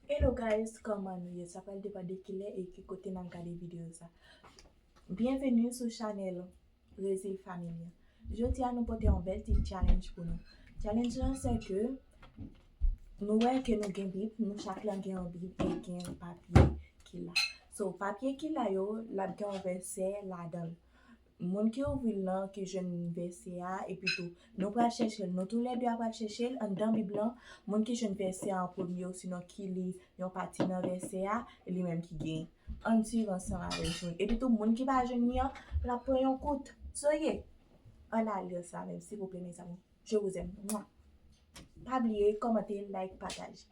Hello guys, comment vous ça parle de pas de qui est et qui côté dans regarder vidéo ça. Bienvenue sur channel Résil Famille. Jodia nous porter un bel petit challenge pour nous. Challenge là c'est que nous voyons que nous gagnons Bible, nous chaque langue gagne un Bible et gagne un papier qui là. So papier qui là yo, la gagne un verset là-dedans. Moun qui ouvre là que je verset a et puis tout nous pas chercher nous tous les deux pas chercher en dans bible là moun qui je verset en premier ou sinon qui lit yon parti dans verset a et lui même qui gagne en suivant ensemble avec nous et puis tout moun qui va jeune la prend un coup soyez on a lire ça même s'il vous plaît mes amis je vous aime. Mouah. Pas oublier commenter like partage.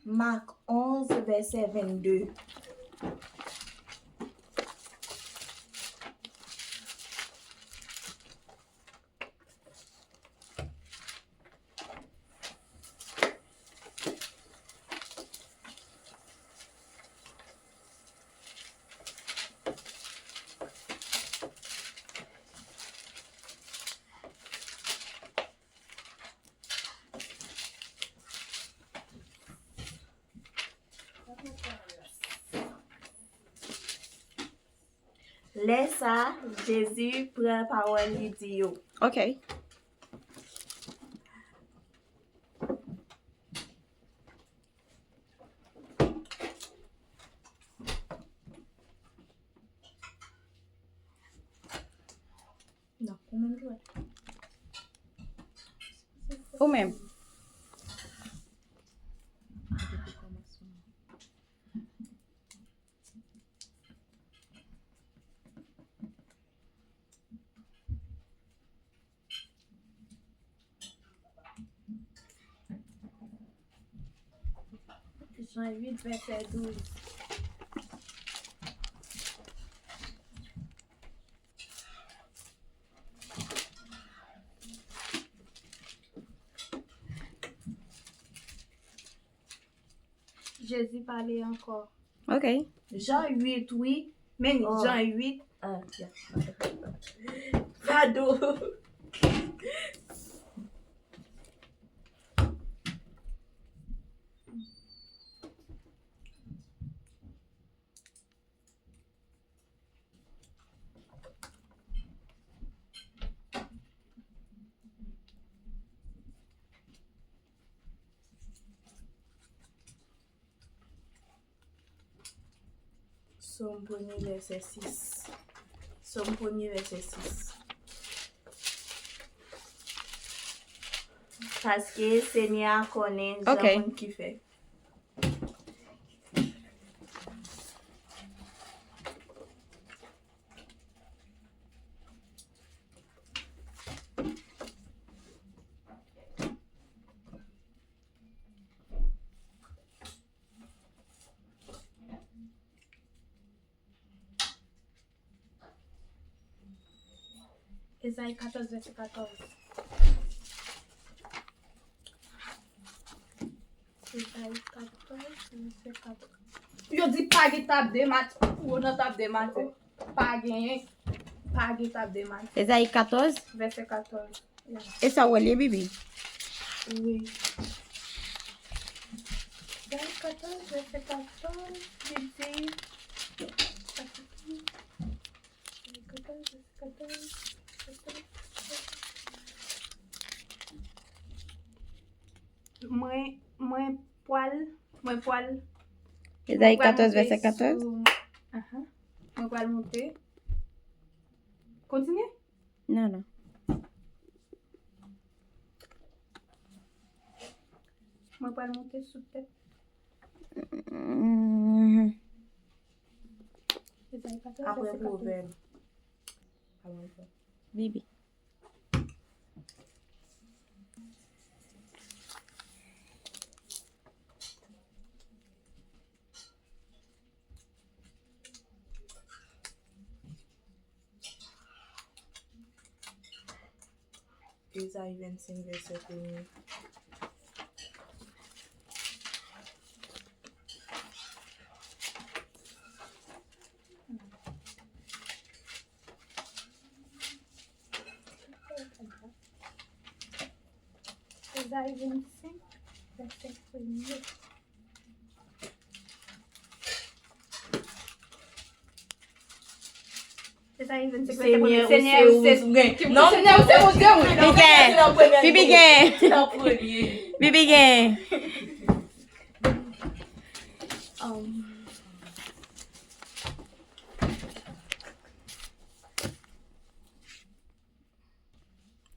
Marc 11 verset 22. Laisse ça, Jésus prend parole lui dit yo. OK. Non, ou même jouer. Ou même. Depuis commencement. Jean 8 verset 12. Jésus parlait encore. OK. Jean 8, oui, mais Oh. Jean 8, tiens. Pardon. Somme 1er verset 6. Somme 1er verset 6. Parce que Seigneur connaît Ok. gens qui fait. Esaïe 14, verset 14. Esaïe 14, verset 14. Yo di pa ge tab de mat, ou nan tab de mat, pa genyen, pa ge tab de mat. Esaïe 14. Verset 14. Yeah. Et ça, où est Bibi? Oui. Esaïe 14, verset 14, il dit... Esaïe 14, verset 14... Mwen poil... Esaïe 14, verset 14. Mwen poil monte. Continue? Non, non. Mwen poil monte sous tête. Esaïe 14, Après verset 14. proverbe. Bibi. Esaïe 25, verset 1. Esaïe 25, verset 1. Esaïe 25, verset 1. Seigneur, Non, Seigneur, c'est mon Dieu, oui. Bibi gen. C'est en premier. Bibi gen.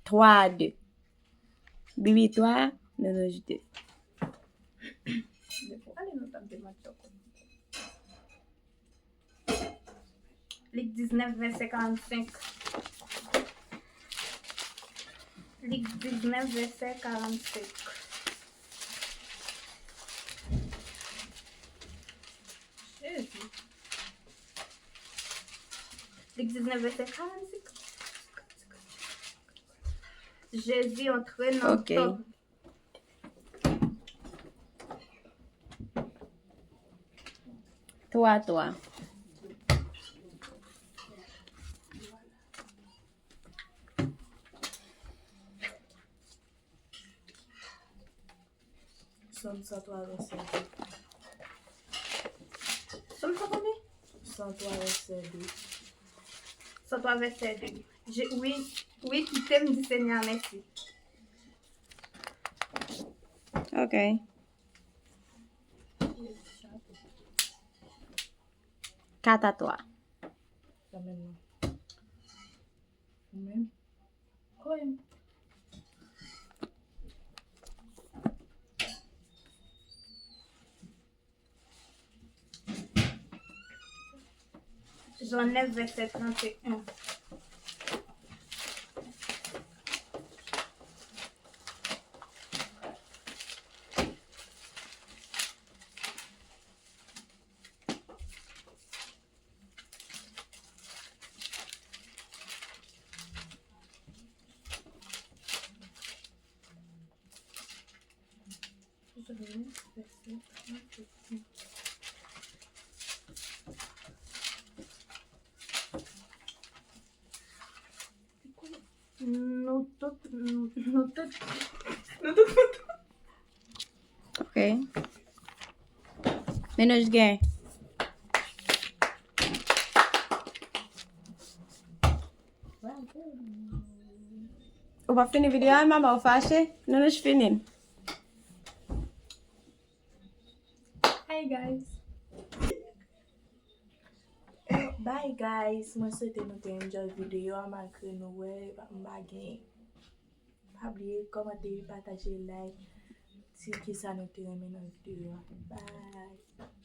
Trois, deux. Bibi, toi, Nonoche, deux. Allez, nous tape des matchs. Luc 19, verset 45. Luc 19, verset 45. Jésus. Luc 19, verset 45. Jésus entré dans Ok. le temple. Toi. Somme 103, verset 2. Somme 103, 103, verset 2. 103, verset 2. Oui, qui t'aime, dit Seigneur, merci. Ok. 4 à toi. Quand même. Même. Oui. Jean 9, verset 31. Nous toutes. Ok. Nonoche gen. Ou pa fini video an, maman ou fache? Nonoche fini. Hi guys. Bye guys. Mwen souhaite nou te enjoy video. Malgré nou we, mba gen. Pa oubliye, komante, partager, like. Si ki sa nou te remen nan video. Bye.